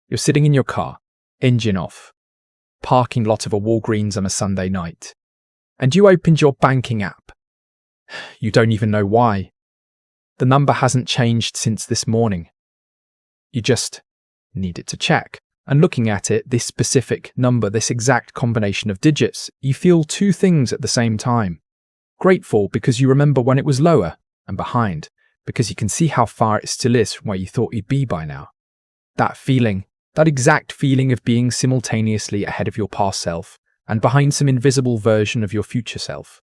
You're sitting in your car, engine off, parking lot of a Walgreens on a Sunday night, and you opened your banking app. You don't even know why. The number hasn't changed since this morning. You just need it to check. And looking at it, this specific number, this exact combination of digits, you feel two things at the same time. Grateful because you remember when it was lower, and behind because you can see how far it still is from where you thought you'd be by now. That feeling, that exact feeling of being simultaneously ahead of your past self and behind some invisible version of your future self.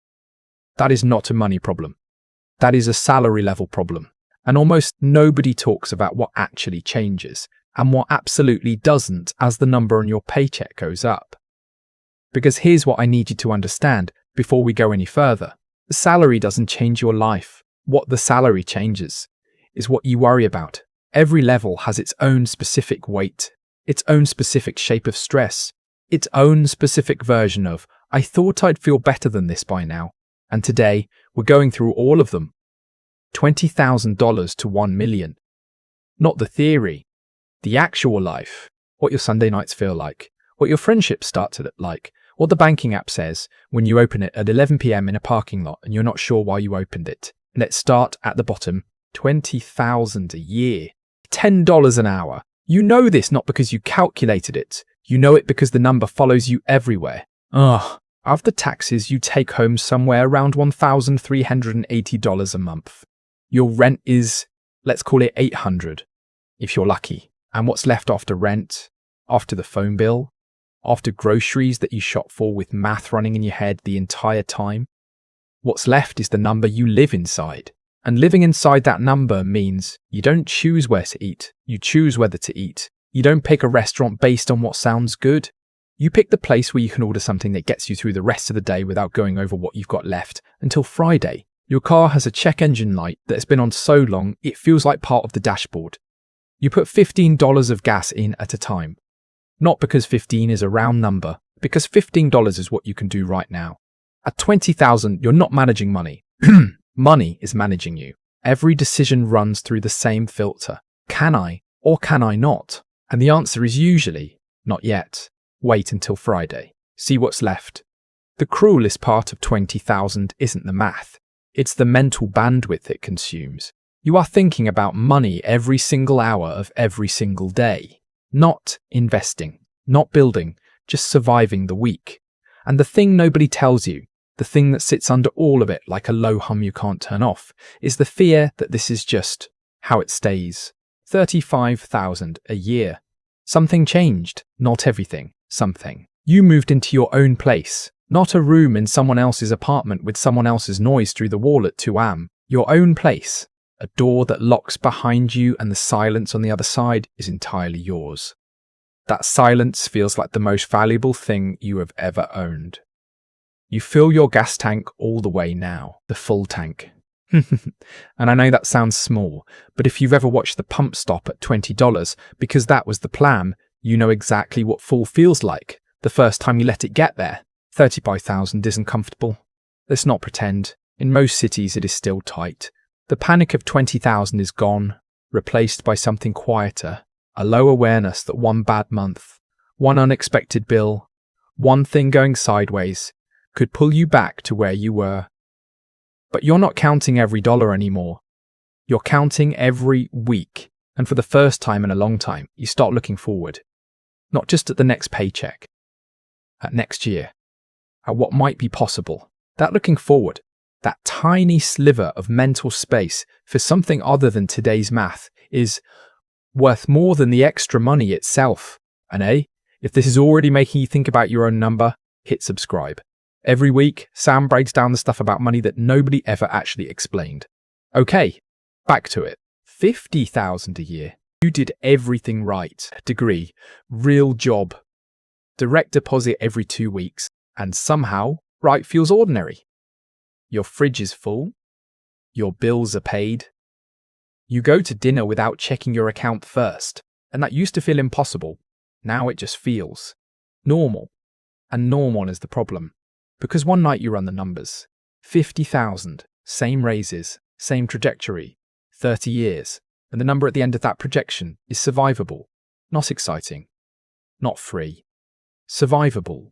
That is not a money problem. That is a salary level problem. And almost nobody talks about what actually changes and what absolutely doesn't as the number on your paycheck goes up. Because here's what I need you to understand before we go any further. The salary doesn't change your life. What the salary changes is what you worry about. Every level has its own specific weight, its own specific shape of stress, its own specific version of, I thought I'd feel better than this by now. And today, we're going through all of them. $20,000 to $1 million. Not the theory, the actual life. What your Sunday nights feel like, what your friendships start to look like, what the banking app says when you open it at 11 p.m. in a parking lot and you're not sure why you opened it. Let's start at the bottom. $20,000 a year. $10 an hour. You know this not because you calculated it. You know it because the number follows you everywhere. After taxes, you take home somewhere around $1,380 a month. Your rent is, let's call it $800, if you're lucky. And what's left after rent, after the phone bill, after groceries that you shop for with math running in your head the entire time? What's left is the number you live inside. And living inside that number means you don't choose where to eat, you choose whether to eat. You don't pick a restaurant based on what sounds good. You pick the place where you can order something that gets you through the rest of the day without going over what you've got left until Friday. Your car has a check engine light that has been on so long it feels like part of the dashboard. You put $15 of gas in at a time. Not because 15 is a round number, because $15 is what you can do right now. At 20,000, you're not managing money. Money is managing you. Every decision runs through the same filter. Can I or can I not? And the answer is usually, not yet. Wait until Friday. See what's left. The cruelest part of 20,000 isn't the math. It's the mental bandwidth it consumes. You are thinking about money every single hour of every single day. Not investing, not building, just surviving the week. And the thing nobody tells you, the thing that sits under all of it like a low hum you can't turn off, is the fear that this is just how it stays. 35,000 a year. Something changed, not everything, something. You moved into your own place, not a room in someone else's apartment with someone else's noise through the wall at 2 a.m. Your own place. A door that locks behind you and the silence on the other side is entirely yours. That silence feels like the most valuable thing you have ever owned. You fill your gas tank all the way now, the full tank. And I know that sounds small, but if you've ever watched the pump stop at $20, because that was the plan, you know exactly what full feels like the first time you let it get there. 35,000 isn't comfortable. Let's not pretend. In most cities it is still tight. The panic of 20,000 is gone, replaced by something quieter, a low awareness that one bad month, one unexpected bill, one thing going sideways, could pull you back to where you were. But you're not counting every dollar anymore. You're counting every week, and for the first time in a long time, you start looking forward. Not just at the next paycheck, at next year, at what might be possible. That looking forward, that tiny sliver of mental space for something other than today's math is worth more than the extra money itself. And if this is already making you think about your own number, hit subscribe. Every week, Sam breaks down the stuff about money that nobody ever actually explained. Okay, back to it. 50,000 a year. You did everything right. Degree, real job, direct deposit every 2 weeks, and somehow, right feels ordinary. Your fridge is full. Your bills are paid. You go to dinner without checking your account first, and that used to feel impossible. Now it just feels normal. And normal is the problem. Because one night you run the numbers. 50,000, same raises, same trajectory, 30 years, and the number at the end of that projection is survivable. Not exciting. Not free. Survivable.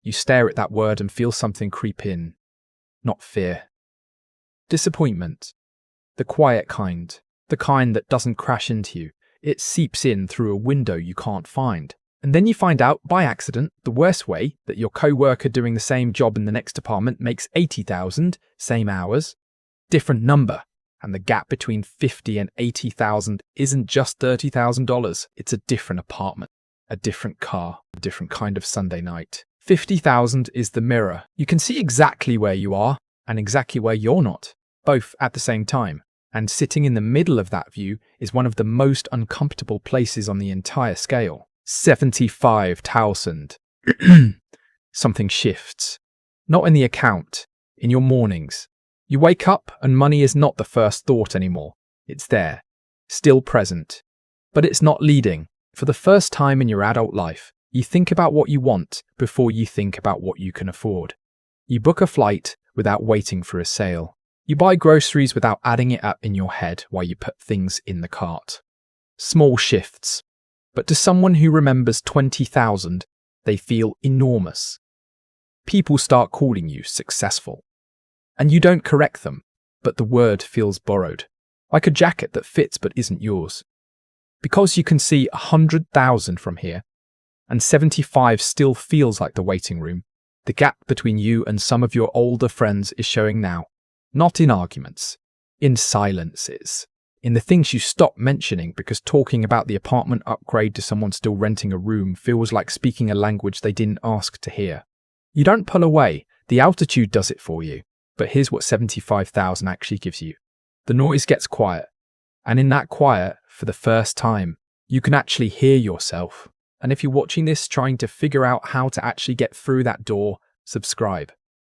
You stare at that word and feel something creep in. Not fear. Disappointment. The quiet kind. The kind that doesn't crash into you. It seeps in through a window you can't find. And then you find out, by accident, the worst way, that your co-worker doing the same job in the next department makes 80,000, same hours, different number. And the gap between 50 and 80,000 isn't just $30,000. It's a different apartment, a different car, a different kind of Sunday night. 50,000 is the mirror. You can see exactly where you are and exactly where you're not, both at the same time. And sitting in the middle of that view is one of the most uncomfortable places on the entire scale. 75,000. Something shifts. Not in the account, in your mornings. You wake up and money is not the first thought anymore. It's there, still present. But it's not leading. For the first time in your adult life, you think about what you want before you think about what you can afford. You book a flight without waiting for a sale. You buy groceries without adding it up in your head while you put things in the cart. Small shifts. But to someone who remembers 20,000, they feel enormous. People start calling you successful. And you don't correct them, but the word feels borrowed, like a jacket that fits but isn't yours. Because you can see 100,000 from here, and 75 still feels like the waiting room, the gap between you and some of your older friends is showing now. Not in arguments, in silences, in the things you stop mentioning because talking about the apartment upgrade to someone still renting a room feels like speaking a language they didn't ask to hear. You don't pull away, the altitude does it for you. But here's what 75,000 actually gives you. The noise gets quiet, and in that quiet, for the first time, you can actually hear yourself. And if you're watching this trying to figure out how to actually get through that door, subscribe.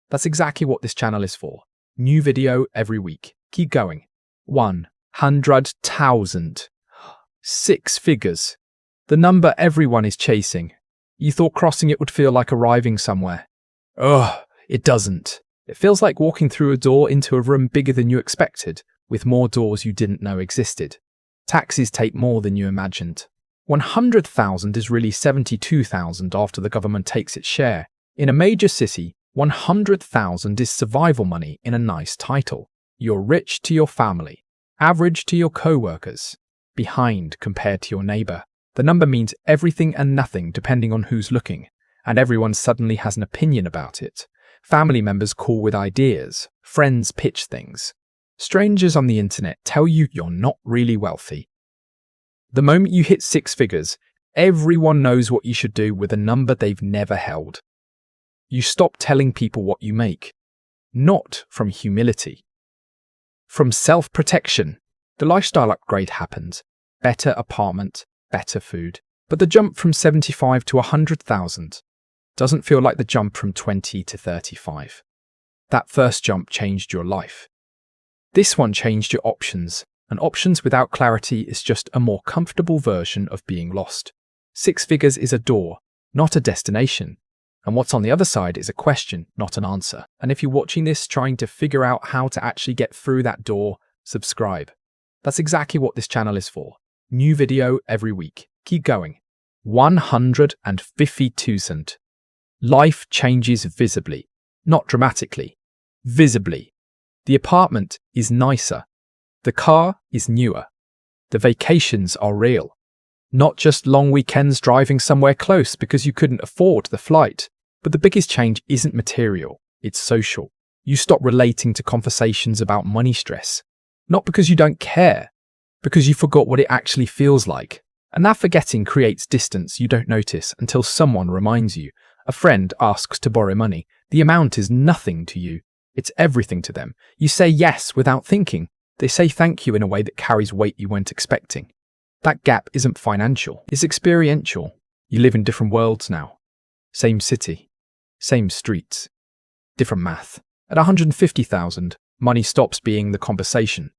That's exactly what this channel is for. New video every week. Keep going. 100,000. 6 figures. The number everyone is chasing. You thought crossing it would feel like arriving somewhere. Ugh, it doesn't. It feels like walking through a door into a room bigger than you expected, with more doors you didn't know existed. Taxes take more than you imagined. 100,000 is really 72,000 after the government takes its share. In a major city, 100,000 is survival money in a nice title. You're rich to your family, average to your co-workers, behind compared to your neighbor. The number means everything and nothing depending on who's looking, and everyone suddenly has an opinion about it. Family members call with ideas, friends pitch things. Strangers on the internet tell you you're not really wealthy. The moment you hit 6 figures, everyone knows what you should do with a number they've never held. You stop telling people what you make, not from humility. From self-protection, the lifestyle upgrade happens. Better apartment, better food. But the jump from 75 to 100,000 doesn't feel like the jump from 20 to 35. That first jump changed your life. This one changed your options, and options without clarity is just a more comfortable version of being lost. 6 figures is a door, not a destination. And what's on the other side is a question, not an answer. And if you're watching this trying to figure out how to actually get through that door, subscribe. That's exactly what this channel is for. New video every week. Keep going. 150,000. Life changes visibly, not dramatically. Visibly. The apartment is nicer. The car is newer. The vacations are real. Not just long weekends driving somewhere close because you couldn't afford the flight. But the biggest change isn't material, it's social. You stop relating to conversations about money stress. Not because you don't care, because you forgot what it actually feels like. And that forgetting creates distance you don't notice until someone reminds you. A friend asks to borrow money. The amount is nothing to you. It's everything to them. You say yes without thinking. They say thank you in a way that carries weight you weren't expecting. That gap isn't financial, it's experiential. You live in different worlds now. Same city, same streets, different math. At 150,000, money stops being the conversation.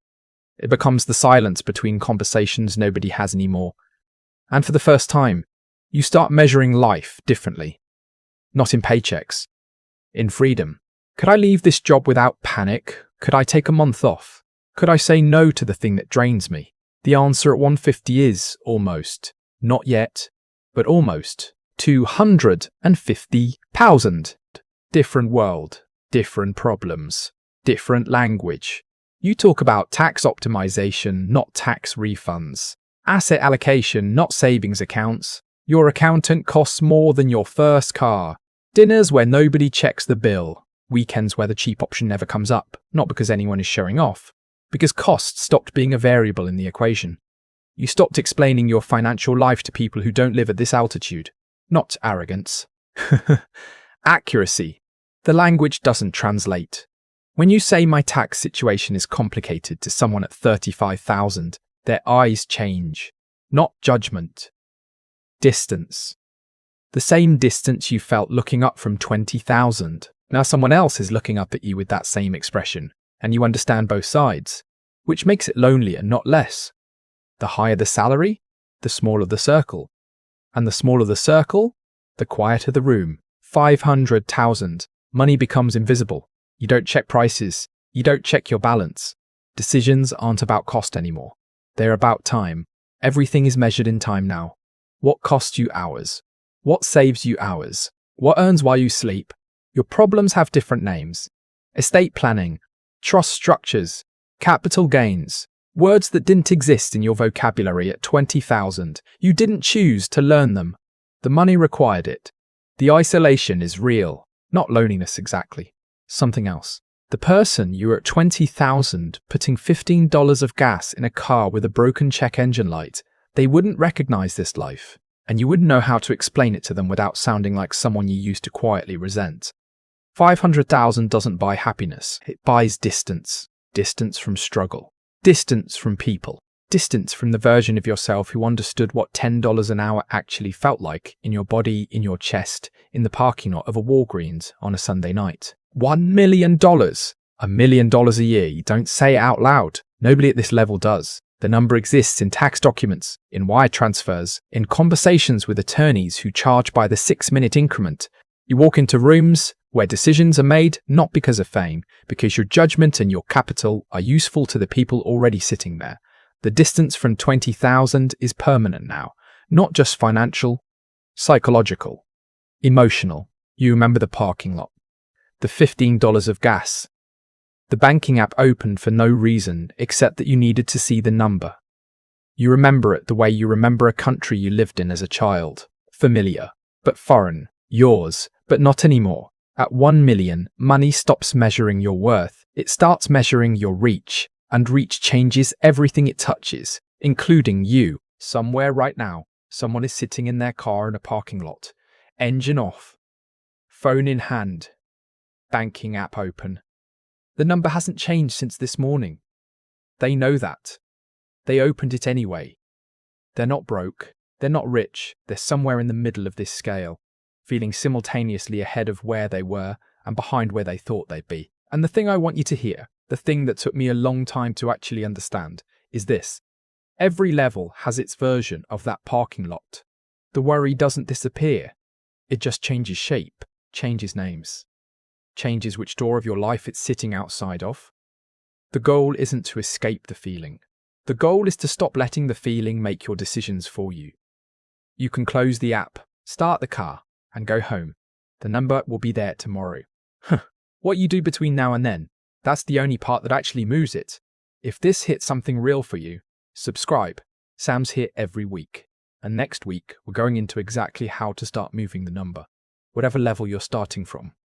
It becomes the silence between conversations nobody has anymore. And for the first time, you start measuring life differently. Not in paychecks, in freedom. Could I leave this job without panic? Could I take a month off? Could I say no to the thing that drains me? The answer at 150 is, almost, Not yet, but almost. 250,000. Different world, different problems, different language. You talk about tax optimization, not tax refunds. Asset allocation, not savings accounts. Your accountant costs more than your first car. Dinners where nobody checks the bill. Weekends where the cheap option never comes up, not because anyone is showing off, because cost stopped being a variable in the equation. You stopped explaining your financial life to people who don't live at this altitude. Not arrogance. Accuracy. The language doesn't translate. When you say my tax situation is complicated to someone at 35,000, their eyes change. Not judgment. Distance. The same distance you felt looking up from 20,000. Now someone else is looking up at you with that same expression, and you understand both sides, which makes it lonelier, not less. The higher the salary, the smaller the circle. And the smaller the circle, the quieter the room. 500,000. Money becomes invisible. You don't check prices. You don't check your balance. Decisions aren't about cost anymore. They're about time. Everything is measured in time now. What costs you hours? What saves you hours? What earns while you sleep? Your problems have different names. Estate planning, trust structures, capital gains. Words that didn't exist in your vocabulary at 20,000. You didn't choose to learn them. The money required it. The isolation is real. Not loneliness exactly. Something else. The person you were at 20,000 putting $15 of gas in a car with a broken check engine light, they wouldn't recognize this life, and you wouldn't know how to explain it to them without sounding like someone you used to quietly resent. 500,000 doesn't buy happiness. It buys distance. Distance from struggle. Distance from people. Distance from the version of yourself who understood what $10 an hour actually felt like in your body, in your chest, in the parking lot of a Walgreens on a Sunday night. $1 million. $1 million a year. You don't say it out loud. Nobody at this level does. The number exists in tax documents, in wire transfers, in conversations with attorneys who charge by the 6-minute increment. You walk into rooms where decisions are made not because of fame, because your judgment and your capital are useful to the people already sitting there. The distance from 20,000 is permanent now, not just financial, psychological, emotional. You remember the parking lot, the $15 of gas. The banking app opened for no reason except that you needed to see the number. You remember it the way you remember a country you lived in as a child. Familiar, but foreign. Yours, but not anymore. At 1 million, money stops measuring your worth. It starts measuring your reach, and reach changes everything it touches, including you. Somewhere right now, someone is sitting in their car in a parking lot. Engine off. Phone in hand. Banking app open. The number hasn't changed since this morning. They know that. They opened it anyway. They're not broke. They're not rich. They're somewhere in the middle of this scale, feeling simultaneously ahead of where they were and behind where they thought they'd be. And the thing I want you to hear, the thing that took me a long time to actually understand, is this. Every level has its version of that parking lot. The worry doesn't disappear. It just changes shape, changes names, changes which door of your life it's sitting outside of. The goal isn't to escape the feeling. The goal is to stop letting the feeling make your decisions for you. You can close the app, start the car, and go home. The number will be there tomorrow. What you do between now and then, that's the only part that actually moves it. If this hit something real for you, subscribe. Sam's here every week. And next week, we're going into exactly how to start moving the number, whatever level you're starting from.